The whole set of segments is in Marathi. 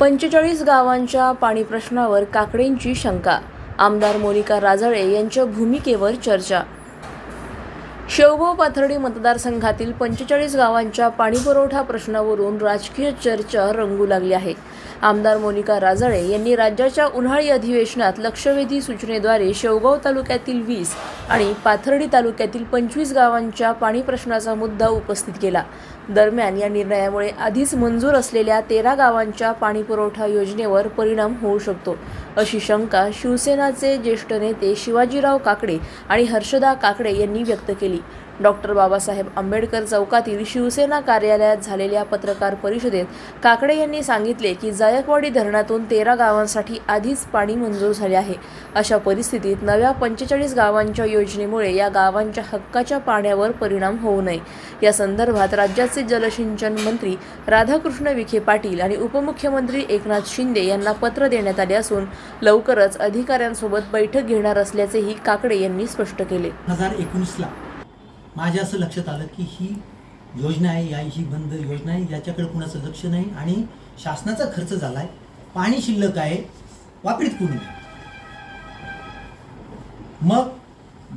45 गावांच्या पाणी प्रश्नावर काकडेंची शंका. आमदार मोनिका राजळे यांच्या भूमिकेवर चर्चा. शेवगाव पाथर्डी मतदारसंघातील 45 गावांच्या पाणीपुरवठा प्रश्नावरून राजकीय चर्चा रंगू लागली आहे. आमदार मोनिका राजळे यांनी राज्याच्या उन्हाळी अधिवेशनात लक्षवेधी सूचनेद्वारे शेवगाव तालुक्यातील 20 आणि पाथर्डी तालुक्यातील 25 गावांच्या पाणी प्रश्नाचा मुद्दा उपस्थित केला. दरम्यान या निर्णयामुळे आधीच मंजूर असलेल्या 13 गावांच्या पाणीपुरवठा योजनेवर परिणाम होऊ शकतो, अशी शंका शिवसेनाचे ज्येष्ठ नेते शिवाजीराव काकडे आणि हर्षदा काकडे यांनी व्यक्त केली. डॉक्टर बाबासाहेब आंबेडकर चौकातील शिवसेना कार्यालयात झालेल्या पत्रकार परिषदेत काकडे यांनी सांगितले की जायकवाडी धरणातून 13 गावांसाठी आधीच पाणी मंजूर झाले आहे. अशा परिस्थितीत नव्या 45 गावांच्या योजनेमुळे या गावांच्या हक्काच्या पाण्यावर परिणाम होऊ नये, या संदर्भात राज्याचे जलसिंचन मंत्री राधाकृष्ण विखे पाटील आणि उपमुख्यमंत्री एकनाथ शिंदे यांना पत्र देण्यात आले असून लवकरच अधिकाऱ्यांसोबत बैठक घेणार असल्याचेही काकडे यांनी स्पष्ट केले. 2019ला माझ्या असं लक्षात आलं की ही योजना आहे, ही बंद योजना आहे, याच्याकडे कुणाचं लक्ष नाही आणि शासनाचा खर्च झालाय, पाणी शिल्लक आहे, वापरीत कोणी नाही. मग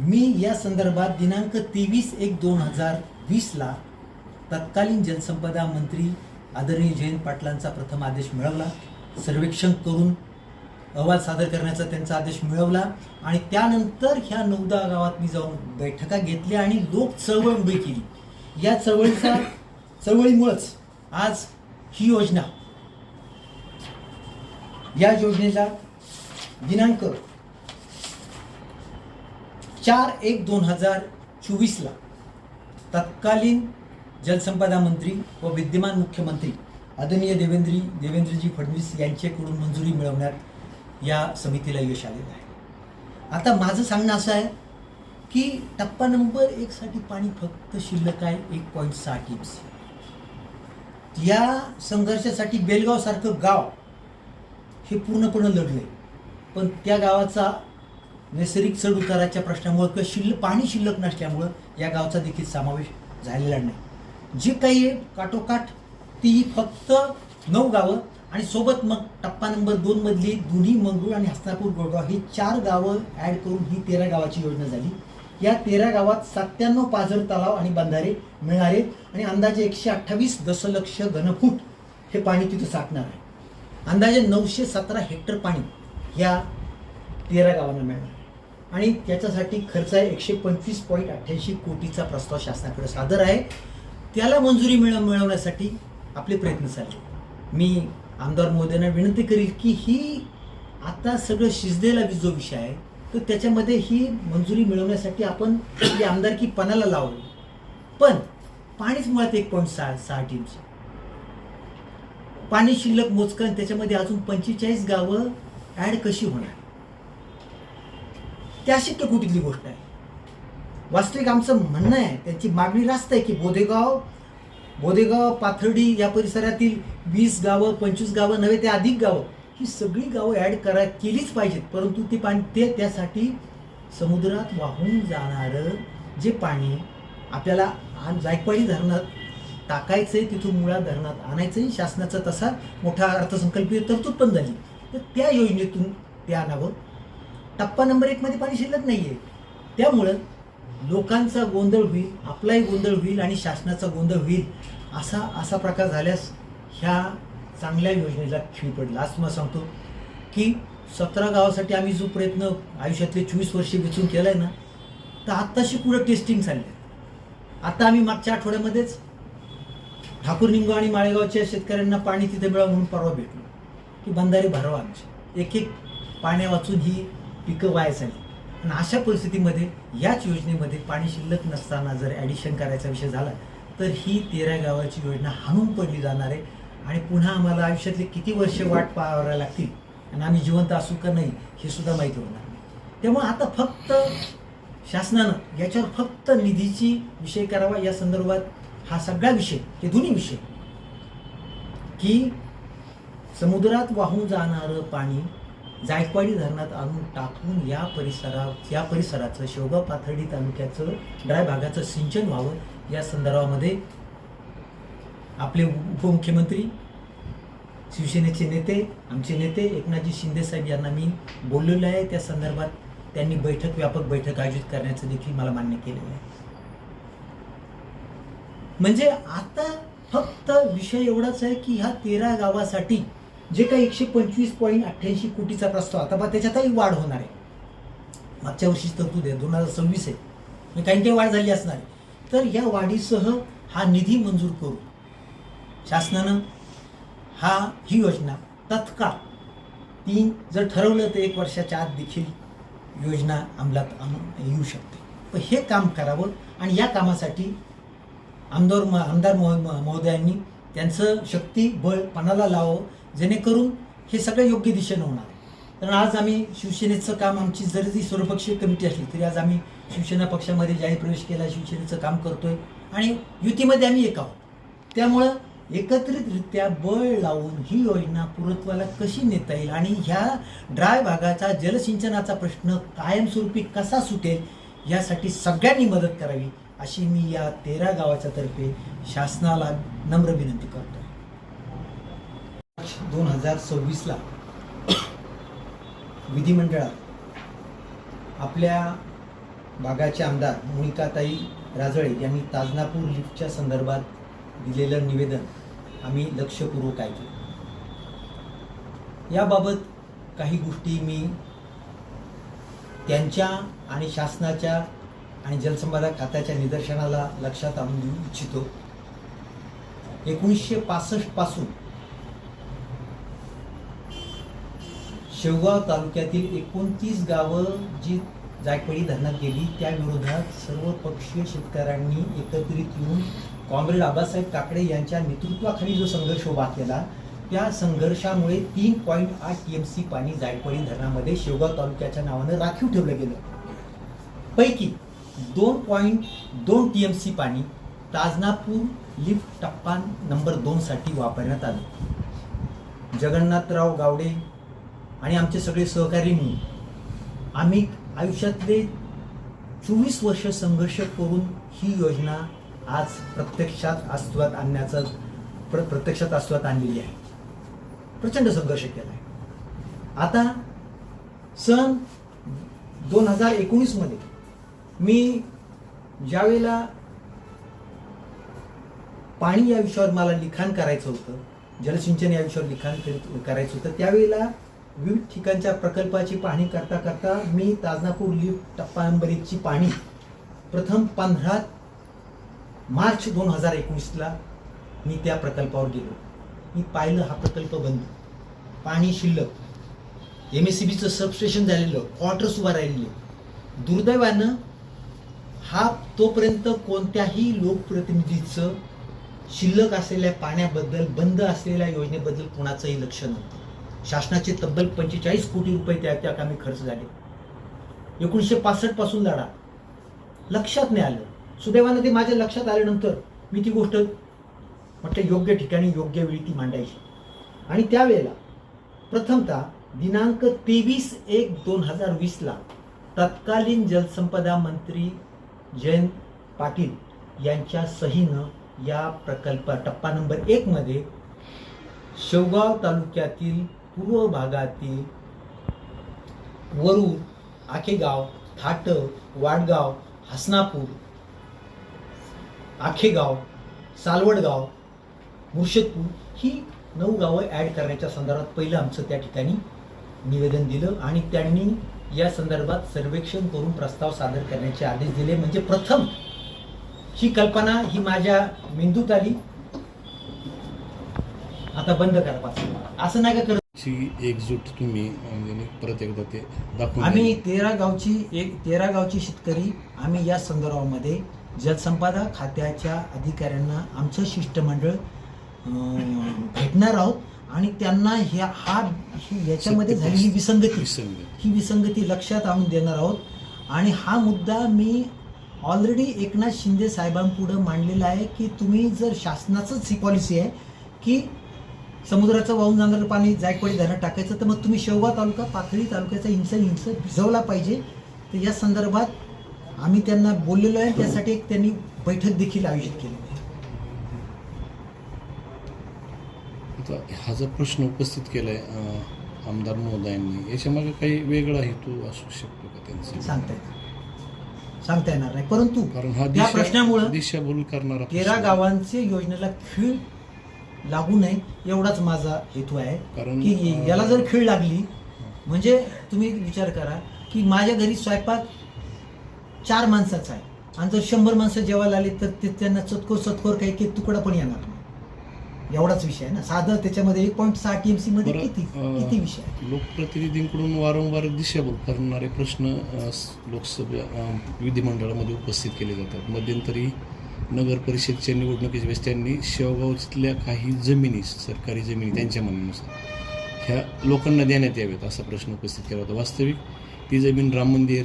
मी या संदर्भात दिनांक 23/1/2020ला तत्कालीन जलसंपदा मंत्री आदरणीय जयंत पाटलांचा प्रथम आदेश मिळवला. सर्वेक्षण करून अहवाल सादर करण्याचा त्यांचा आदेश मिळवला आणि त्यानंतर ह्या 9-10 गावात मी जाऊन बैठका घेतल्या आणि लोक चळवळ उभी केली. या चळवळीमुळेच आज ही योजना, या योजनेला दिनांक 4/1/2024ला तत्कालीन जलसंपदा मंत्री व विद्यमान मुख्यमंत्री आदरणीय देवेंद्रजी फडणवीस यांच्याकडून मंजुरी मिळवण्यात या समितीला यश आलेलं आहे. आता माझं सांगणं असं आहे की टप्पा नंबर 1 साठी पाणी फक्त शिल्लक आहे 1.6 TMC. या संघर्षासाठी बेलगाव सारखं गाव हे पूर्णपणे लढले, पण त्या गावाचा नैसर्गिक चढ उताराच्या प्रश्नामुळे किंवा पाणी शिल्लक नसल्यामुळं या गावचा देखील समावेश झालेला नाही. जे काही काठोकाठ ती फक्त 9 गावं आणि सोबत मग टप्पा नंबर 2 मधली दोन्ही मंगरूळ आणि हस्तापूर गोळगाव ही 4 गावं ॲड करून ही 13 गावाची योजना झाली. या 13 गावात 97 पाझर तलाव आणि बंधारे मिळणारे आणि अंदाजे 128 दशलक्ष घनफूट हे पाणी तिथं साठणार आहे. अंदाजे 917 हेक्टर पाणी ह्या 13 गावांना मिळणार आणि त्याच्यासाठी खर्च आहे 125.88 कोटीचा प्रस्ताव शासनाकडे सादर आहे. त्याला मंजुरी मिळवण्यासाठी आपले प्रयत्न चालले. मी आमदार महोदयांना विनंती करील की ही आता सगळं शिजलेला जो विषय आहे तर त्याच्यामध्ये ही मंजुरी मिळवण्यासाठी आपण आपली आमदारकी पणाला लावली, पण पाणीच मुळात 1.6 TMC पाणी शिल्लक मोजकं, त्याच्यामध्ये अजून 45 गावं ॲड कशी होणार, ते अशक्य कुठली गोष्ट आहे. वास्तविक आमचं म्हणणं आहे, त्यांची मागणी रास्त आहे की बोदेगाव पाथर्डी या परिसरातील 20 गावं 25 गावं नव्हे ते अधिक गावं ही सगळी गावं ॲड केलीच पाहिजेत. परंतु ते पाणी त्यासाठी समुद्रात वाहून जाणारं जे पाणी आपल्याला जायकवाडी धरणात टाकायचंय, तिथून मुळा धरणात आणायचंय, शासनाचा तसा मोठा अर्थसंकल्पीय तरतूद पण झाली, तर त्या योजनेतून ते आणावं. टप्पा नंबर 1 मध्ये पाणी शिल्लक नाहीये, त्यामुळं लोकांचा गोंधळ होईल, आपलाही गोंधळ होईल आणि शासनाचा गोंधळ होईल. असा प्रकार झाल्यास ह्या चांगल्या योजनेला खीळ पडला. आज तुम्हाला सांगतो की 17 गावासाठी आम्ही जो प्रयत्न आयुष्यातले 24 वर्षे वेचून केला आहे ना, तर आत्ताशी पुढं टेस्टिंग चालली आहे. आता आम्ही मागच्या आठवड्यामध्येच ठाकूर निंगो आणि माळेगावच्या शेतकऱ्यांना पाणी तिथे मिळावं म्हणून परवा भेटलो की बंधारे भरावा आमचे, एक पाण्या वाचून ही पिकं वाया झाली. आणि अशा परिस्थितीमध्ये याच योजनेमध्ये पाणी शिल्लक नसताना जर ॲडिशन करायचा विषय झाला तर ही 13 गावाची योजना हाणून पडली जाणार आहे आणि पुन्हा आम्हाला आयुष्यातले किती वर्ष वाट पाहाव्या लागतील आणि आम्ही जिवंत असू का नाही हे सुद्धा माहिती होणार नाही. त्यामुळे आता फक्त शासनानं याच्यावर फक्त निधीची विषय करावा. या संदर्भात हा सगळा विषय, हे दोन्ही विषय की समुद्रात वाहून जाणारं पाणी जायकवाडी धरणात आणून टाकून या परिसराचं शेवगाव पाथर्डी तालुक्याचं ड्राय भागाचं सिंचन व्हावं, या संदर्भामध्ये आपले उपमुख्यमंत्री शिवसेनेचे नेते, आमचे नेते एकनाथजी शिंदेसाहेब यांना मी बोललेलो आहे. त्या संदर्भात त्यांनी व्यापक बैठक आयोजित करण्याचं देखील मला मान्य केलेलं आहे. म्हणजे आता फक्त विषय एवढाच आहे की ह्या 13 गावासाठी जे काही 125.88 कोटीचा प्रस्ताव, आता बा त्याच्यातही वाढ होणार आहे. मागच्या वर्षीच तरतूद आहे, 2026 आहे, म्हणजे काही वाढ झाली असणार आहे. तर या वाढीसह हा निधी मंजूर करू शासनानं ही योजना तत्काळ जर ठरवलं तर 1 वर्षाच्या आत देखील योजना अंमलात येऊ शकते. पण हे काम करावं आणि या कामासाठी आमदार महोदयांनी त्यांचं शक्ती बळ पणाला लावावं, जेणेकरून हे सगळं योग्य दिशेनं होणार आहे. कारण आज आम्ही शिवसेनेचं काम, आमची जरी ती सर्वपक्षीय कमिटी असली तरी आज आम्ही शिवसेना पक्षामध्ये जाहीर प्रवेश केला, शिवसेनेचं काम करतोय आणि युतीमध्ये आम्ही एक आहोत. त्यामुळं एकत्रितरित्या बळ लावून ही योजना पूर्णत्वाला कशी नेता येईल आणि ह्या ड्राय भागाचा जलसिंचनाचा प्रश्न कायमस्वरूपी कसा सुटेल यासाठी सगळ्यांनी मदत करावी अशी मी या 13 गावाच्या तर्फे शासनाला नम्र विनंती करतो. 2026ला विधिमंडळात आपल्या भागाचे आमदार मोनिकाताई राजळे यांनी ताजनापूर लिफ्टच्या संदर्भात दिलेलं निवेदन आम्ही लक्षपूर्वक ऐकलं. याबाबत काही गोष्टी मी त्यांच्या आणि शासनाच्या आणि जलसंपदा खात्याच्या निदर्शनाला लक्षात आणून देऊ इच्छितो. 1965 पासून शेवगाव तालुक्यातील 29 गावं जी जायकवाडी धरणात गेली त्या विरोधात सर्वपक्षीय शेतकऱ्यांनी एकत्रित येऊन कॉम्रेड आबासाहेब काकडे यांच्या नेतृत्वाखाली जो संघर्ष उभा केला, त्या संघर्षामुळे 3.8 TMC पाणी जायकवाडी धरणामध्ये शेवगाव तालुक्याच्या नावानं राखीव ठेवलं गेलं. पैकी 2.2 TMC पाणी ताजनापूर लिफ्ट टप्पा नंबर 2 साठी वापरण्यात आलं. जगन्नाथराव गावडे आणि आमचे सगळे सहकारी म्हणून आम्ही आयुष्यातले 24 वर्ष संघर्ष करून ही योजना आज प्रत्यक्षात अस्तित्वात आणलेली आहे. प्रचंड संघर्ष केला आहे. आता सन 2019 मध्ये मी ज्यावेळेला पाणी या विषयावर मला लिखाण करायचं होतं, जलसिंचन या विषयावर लिखाण करायचं होतं, त्यावेळेला विविध ठिकाणच्या प्रकल्पाची पाहणी करता करता मी ताजनापूर लिफ्ट टप्पा नंबर 1 ची पाणी प्रथम 15 मार्च 2019ला मी त्या प्रकल्पावर गेलो. मी पाहिलं हा प्रकल्प बंद, पाणी शिल्लक, MSCBचं सबस्टेशन झालेलं, क्वार्टर्स उभा राहिलेले. दुर्दैवानं हा तोपर्यंत कोणत्याही लोकप्रतिनिधीचं शिल्लक असलेल्या पाण्याबद्दल, बंद असलेल्या योजनेबद्दल कोणाचंही लक्ष नव्हतं. शासनाचे तब्बल 45 कोटी रुपये त्या कामी खर्च झाले. 1965 पासून लढा, लक्षात नाही आलं. सुदैवानं ते माझ्या लक्षात आल्यानंतर मी ती गोष्ट म्हटलं योग्य ठिकाणी योग्य वेळी ती मांडायची. आणि त्यावेळेला प्रथमतः दिनांक 23/1/2020ला तत्कालीन जलसंपदा मंत्री जयंत पाटील यांच्या सहीनं या प्रकल्प टप्पा नंबर 1 मध्ये शेवगाव तालुक्यातील पूर्व भागातील वरूर, आखेगाव, थाट, वाडगाव, हसनापूर, आखेगाव, सालवडगाव, मुर्शदपूर ही 9 गावं ॲड करण्याच्या संदर्भात पहिलं आमचं त्या ठिकाणी निवेदन दिलं आणि त्यांनी या संदर्भात सर्वेक्षण करून प्रस्ताव सादर करण्याचे आदेश दिले. म्हणजे प्रथम ही कल्पना ही माझ्या मेंदूत आली. आता बंद करा, असं नाही का करत. एकजूट तुम्ही परत एकदा ते दाखवून आम्ही 13 गावची शेतकरी आम्ही या संदर्भामध्ये जलसंपदा खात्याच्या अधिकाऱ्यांना आमचं शिष्टमंडळ भेटणार आहोत आणि त्यांना याच्यामध्ये झालेली ही विसंगती लक्षात आणून देणार आहोत. आणि हा मुद्दा मी ऑलरेडी एकनाथ शिंदे साहेबांपुढे मांडलेला आहे की तुम्ही जर शासनाचंच ही पॉलिसी आहे की समुद्राचं वाहून जाणारं पाणी जायकवाडी धरणात टाकायचं, तर मग तुम्ही शेवगाव तालुका, पाथर्डी तालुक्याचा इंच भिजवला पाहिजे. तर या संदर्भात आम्ही त्यांना बोललेलो आहे. त्यासाठी एक त्यांनी बैठक देखील आयोजित केली आहे. आता हा जो प्रश्न उपस्थित केला आहे आमदार महोदयांनी, याच्यामागे काही वेगळा हेतू असू शकतो का त्यांचा? सांगता येणार नाही, परंतु कारण हा या प्रश्नामुळे दिशाभूल करणारा 13 गावांचे योजनेला खीळ लागू नये एवढाच माझा हेतू आहे. कारण की याला जर खीळ लागली म्हणजे तुम्ही विचार करा की माझ्या घरी स्वयंपाक 4 माणसाचा आहे आणि जर 100 माणसं जेवायला आली तर ते त्यांना चतकोर काही एक तुकडा पण येणार नाही. एवढाच विषय आहे ना, साधं त्याच्यामध्ये 1.6 TMC मध्ये किती विषय आहे. लोकप्रतिनिधींकडून वारंवार दिशाभूल करणारे प्रश्न लोकसभा विधिमंडळामध्ये उपस्थित केले जातात. मध्यंतरी नगर परिषदच्या निवडणुकीच्या वेळेस त्यांनी शेवगावच्या काही जमिनी, सरकारी जमिनी त्यांच्या म्हणण्यानुसार ह्या लोकांना देण्यात याव्यात असा प्रश्न उपस्थित केला होता. वास्तविक ती जमीन राम मंदिर,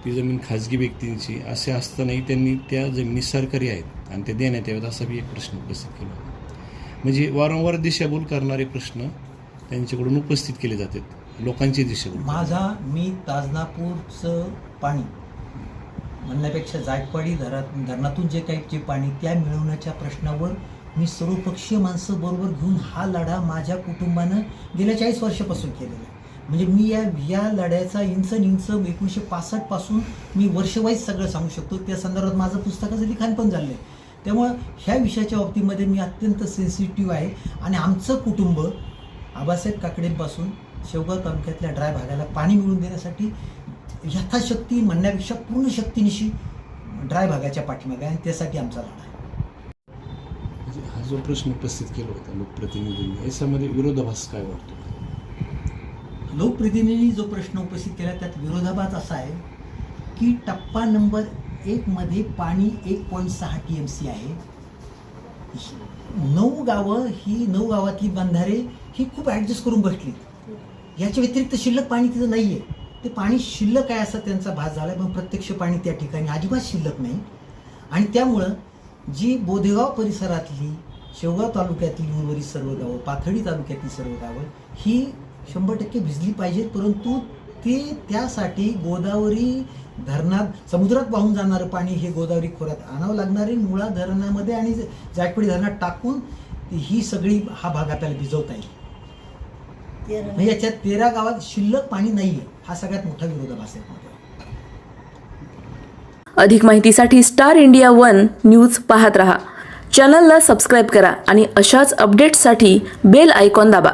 ती जमीन खाजगी व्यक्तींची असे असतानाही त्यांनी त्या जमिनी सरकारी आहेत आणि ते देण्यात याव्यात असा बी एक प्रश्न उपस्थित केला होता. म्हणजे वारंवार दिशाभूल करणारे प्रश्न त्यांच्याकडून उपस्थित केले जातात, लोकांची दिशाभूल. मी ताजनापूरचं पाणी म्हणण्यापेक्षा जायकवाडी धरणातून जे पाणी त्या मिळवण्याच्या प्रश्नावर मी सर्वपक्षीय माणसं बरोबर घेऊन हा लढा माझ्या कुटुंबानं गेल्या 40 वर्षापासून केलेला आहे. म्हणजे मी या लढ्याचा इंच 1965 पासून मी वर्षवाईज सगळं सांगू शकतो. त्या संदर्भात माझं पुस्तकाचं लिखाण पण झालं आहे. त्यामुळं ह्या विषयाच्या बाबतीमध्ये मी अत्यंत सेन्सिटिव्ह आहे आणि आमचं कुटुंब आबासाहेब काकडेंपासून शेवगाव तालुक्यातल्या ड्राय भागाला पाणी मिळवून देण्यासाठी यथाशक्ती म्हणण्यापेक्षा पूर्ण शक्तीनिशी ड्राय भागाच्या पाठीमागे आणि त्यासाठी आमचा लढा आहे. म्हणजे हा जो प्रश्न उपस्थित केला होता लोकप्रतिनिधींनी, याच्यामध्ये विरोधाभास काय वाटतो? लोकप्रतिनिधींनी जो प्रश्न उपस्थित केला त्यात विरोधाभास असा आहे की टप्पा नंबर 1 मध्ये पाणी 1.6 TMC आहे. 9 गावं, ही 9 गावातली बंधारे ही खूप ॲडजस्ट करून बसली. याच्या व्यतिरिक्त शिल्लक पाणी तिथं नाही आहे. ते पाणी शिल्लक आहे असा त्यांचा भास झाला, पण प्रत्यक्ष पाणी त्या ठिकाणी अजिबात शिल्लक नाही. आणि त्यामुळं जी बोधेगाव परिसरातली, शेवगाव तालुक्यातली उर्वरित सर्व गावं, पाथर्डी तालुक्यातली सर्व गावं ही 100% भिजली पाहिजेत. परंतु ते त्यासाठी गोदावरी धरणात, समुद्रात वाहून जाणारं पाणी हे गोदावरी खोऱ्यात आणावं लागणार आहे. मुळा धरणामध्ये आणि जायकवाडी धरणात टाकून ही सगळी हा भाग आपल्याला भिजवता येईल. म्हणजे याच्यात 13 गावात शिल्लक पाणी नाहीये, हा सगळ्यात मोठा विरोधाभास आहे. अधिक माहितीसाठी स्टार इंडिया 1 न्यूज पाहत रहा. चॅनलला सबस्क्राईब करा आणि अशाच अपडेट्ससाठी बेल आयकॉन दाबा.